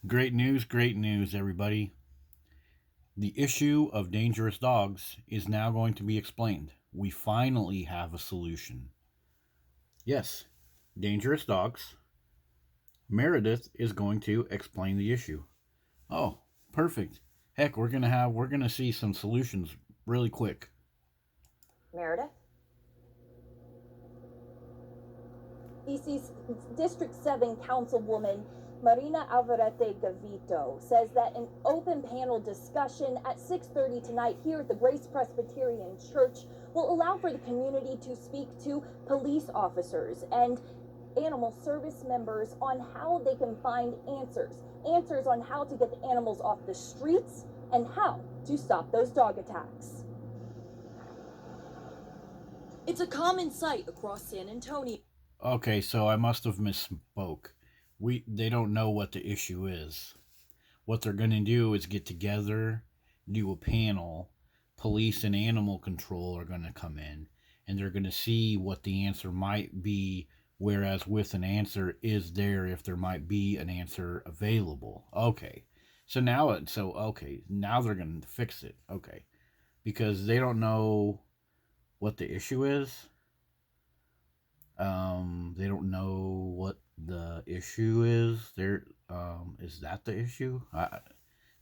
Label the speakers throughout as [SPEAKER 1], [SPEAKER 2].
[SPEAKER 1] Great news, everybody. The issue of dangerous dogs is now going to be explained. We finally have a solution. Yes, dangerous dogs. Meredith is going to explain the issue. Oh, perfect. Heck, we're gonna see some solutions really quick.
[SPEAKER 2] Meredith? DC's District 7 Councilwoman Marina Alvarete Gavito says that an open panel discussion at 6:30 tonight here at the Grace Presbyterian Church will allow for the community to speak to police officers and animal service members on how they can find answers on how to get the animals off the streets and how to stop those dog attacks. It's a common sight across San Antonio.
[SPEAKER 1] Okay, so I must have misspoke. They don't know what the issue is. What they're going to do is get together, do a panel. Police and animal control are going to come in, and they're going to see what the answer might be. Whereas with an answer is there if there might be an answer available. Okay, now they're going to fix it. Okay, because they don't know what the issue is. They don't know what the issue is. Is that the issue?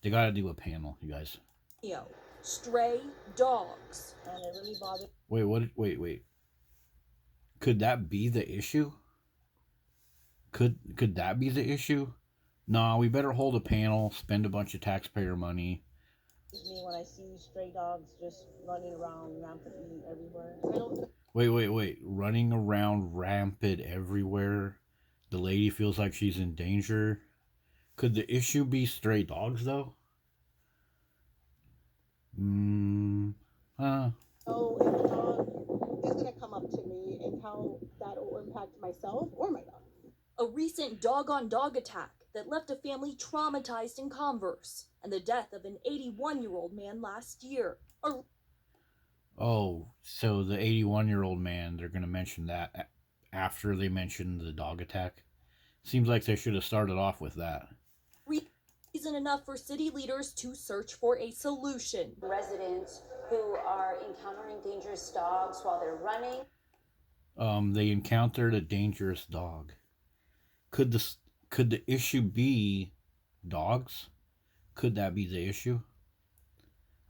[SPEAKER 1] They got to do a panel, you guys.
[SPEAKER 2] Stray dogs. And it really bothered.
[SPEAKER 1] Wait, what? Wait. Could that be the issue? Could that be the issue? Nah, we better hold a panel, spend a bunch of taxpayer money.
[SPEAKER 3] Me when I see stray dogs just running around rampantly everywhere.
[SPEAKER 1] Wait. Running around rampant everywhere. The lady feels like she's in danger. Could the issue be stray dogs, though?
[SPEAKER 3] So if a dog is going to come up to me and how that will impact myself or my dog.
[SPEAKER 2] A recent dog-on-dog attack that left a family traumatized in Converse and the death of an 81-year-old man last year.
[SPEAKER 1] Oh, so the 81-year-old man, they're going to mention that after they mention the dog attack? Seems like they should have started off with that.
[SPEAKER 2] Reason enough for city leaders to search for a solution.
[SPEAKER 4] Residents who are encountering dangerous dogs while they're running.
[SPEAKER 1] They encountered a dangerous dog. Could the issue be dogs? Could that be the issue?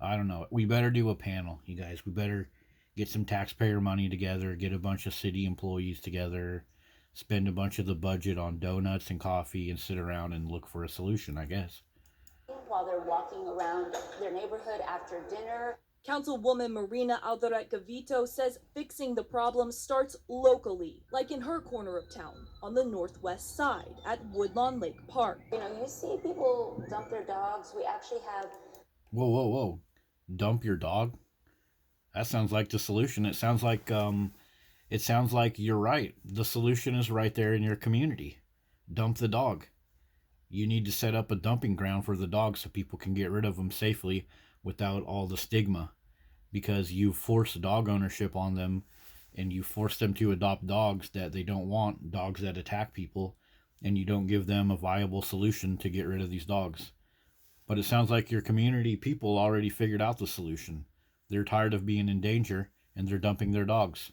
[SPEAKER 1] I don't know. We better do a panel, you guys. We better get some taxpayer money together, get a bunch of city employees together, spend a bunch of the budget on donuts and coffee, and sit around and look for a solution, I guess.
[SPEAKER 4] While they're walking around their neighborhood after dinner.
[SPEAKER 2] Councilwoman Marina Alvarete Gavito says fixing the problem starts locally, like in her corner of town on the northwest side at Woodlawn Lake Park.
[SPEAKER 4] You see people dump their dogs. We actually have...
[SPEAKER 1] Whoa. Dump your dog? That sounds like the solution. It sounds like you're right. The solution is right there in your community. Dump the dog. You need to set up a dumping ground for the dogs so people can get rid of them safely without all the stigma, because you force dog ownership on them and you force them to adopt dogs that they don't want, dogs that attack people, and you don't give them a viable solution to get rid of these dogs. But it sounds like your community people already figured out the solution. They're tired of being in danger and they're dumping their dogs.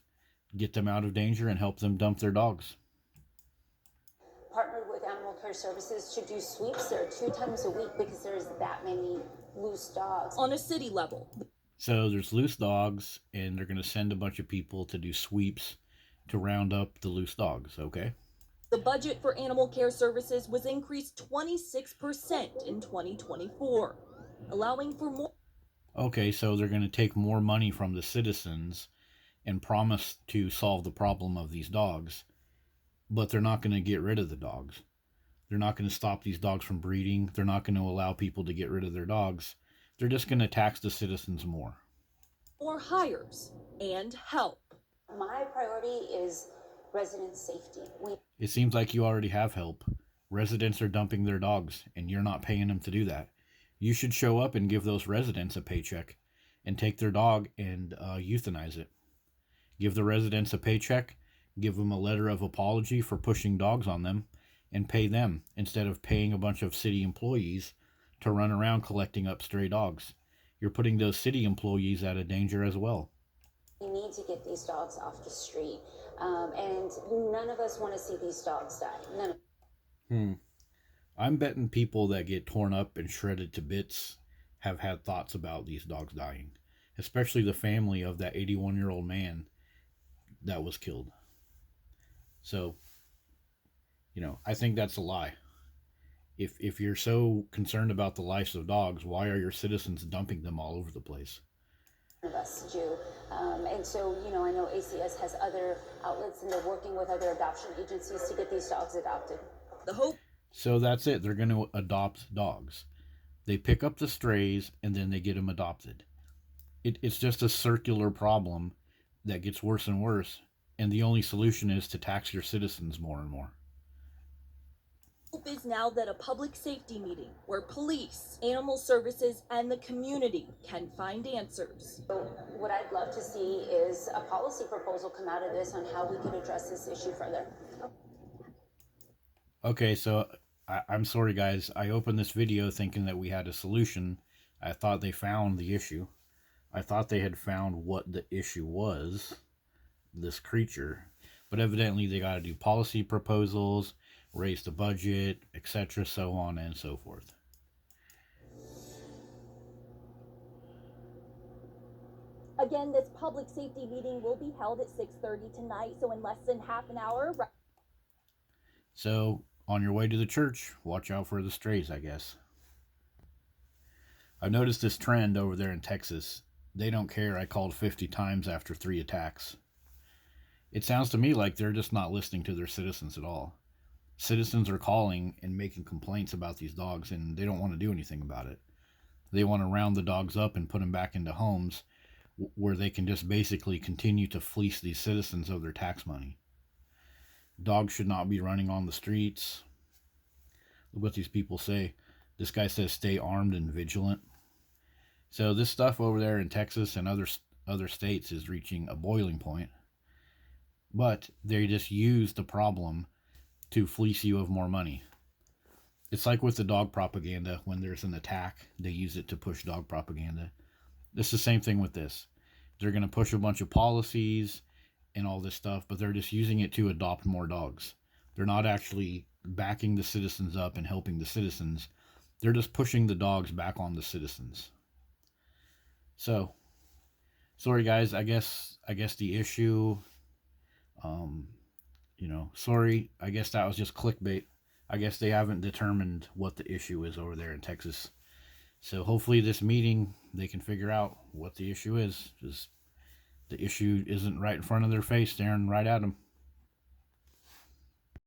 [SPEAKER 1] Get them out of danger and help them dump their dogs.
[SPEAKER 4] Partnered with Animal Care Services to do sweeps there 2 times a week because there's that many loose dogs.
[SPEAKER 2] On a city level.
[SPEAKER 1] So there's loose dogs, and they're going to send a bunch of people to do sweeps to round up the loose dogs, okay?
[SPEAKER 2] The budget for Animal Care Services was increased 26% in 2024, allowing for more.
[SPEAKER 1] Okay, so they're going to take more money from the citizens and promise to solve the problem of these dogs, but they're not going to get rid of the dogs. They're not going to stop these dogs from breeding. They're not going to allow people to get rid of their dogs. They're just going to tax the citizens more.
[SPEAKER 2] More hires and help.
[SPEAKER 4] My priority is resident safety.
[SPEAKER 1] It seems like you already have help. Residents are dumping their dogs, and you're not paying them to do that. You should show up and give those residents a paycheck and take their dog and euthanize it. Give the residents a paycheck, give them a letter of apology for pushing dogs on them, and pay them instead of paying a bunch of city employees to run around collecting up stray dogs. You're putting those city employees at a danger as well.
[SPEAKER 4] We need to get these dogs off the street. And none of us want to see these dogs die. None of
[SPEAKER 1] I'm betting people that get torn up and shredded to bits have had thoughts about these dogs dying, especially the family of that 81-year-old man that was killed. So, I think that's a lie. If you're so concerned about the lives of dogs, why are your citizens dumping them all over the place?
[SPEAKER 4] of us do. And so, I know ACS has other outlets and they're working with other adoption agencies to get these dogs adopted.
[SPEAKER 2] The hope.
[SPEAKER 1] So that's it. They're going to adopt dogs. They pick up the strays and then they get them adopted. It's just a circular problem that gets worse and worse. And the only solution is to tax your citizens more and more.
[SPEAKER 2] Hope is now that a public safety meeting where police, animal services, and the community can find answers.
[SPEAKER 4] So what I'd love to see is a policy proposal come out of this on how we could address this issue further.
[SPEAKER 1] Okay, so I'm sorry guys. I opened this video thinking that we had a solution. I thought they found the issue. I thought they had found what the issue was, this creature. But evidently they got to do policy proposals, raise the budget, etc., so on and so forth.
[SPEAKER 2] Again, this public safety meeting will be held at 6:30 tonight, so in less than half an hour.
[SPEAKER 1] So, on your way to the church, watch out for the strays, I guess. I've noticed this trend over there in Texas. They don't care I called 50 times after 3 attacks. It sounds to me like they're just not listening to their citizens at all. Citizens are calling and making complaints about these dogs, and they don't want to do anything about it. They want to round the dogs up and put them back into homes where they can just basically continue to fleece these citizens of their tax money. Dogs should not be running on the streets. Look what these people say. This guy says stay armed and vigilant. So this stuff over there in Texas and other states is reaching a boiling point. But they just use the problem to fleece you of more money. It's like with the dog propaganda. When there's an attack, they use it to push dog propaganda. It's the same thing with this. They're going to push a bunch of policies and all this stuff, but they're just using it to adopt more dogs. They're not actually backing the citizens up and helping the citizens. They're just pushing the dogs back on the citizens. So, sorry guys, I guess the issue, sorry, I guess that was just clickbait. I guess they haven't determined what the issue is over there in Texas. So hopefully this meeting, they can figure out what the issue is. Just the issue isn't right in front of their face, staring right at them.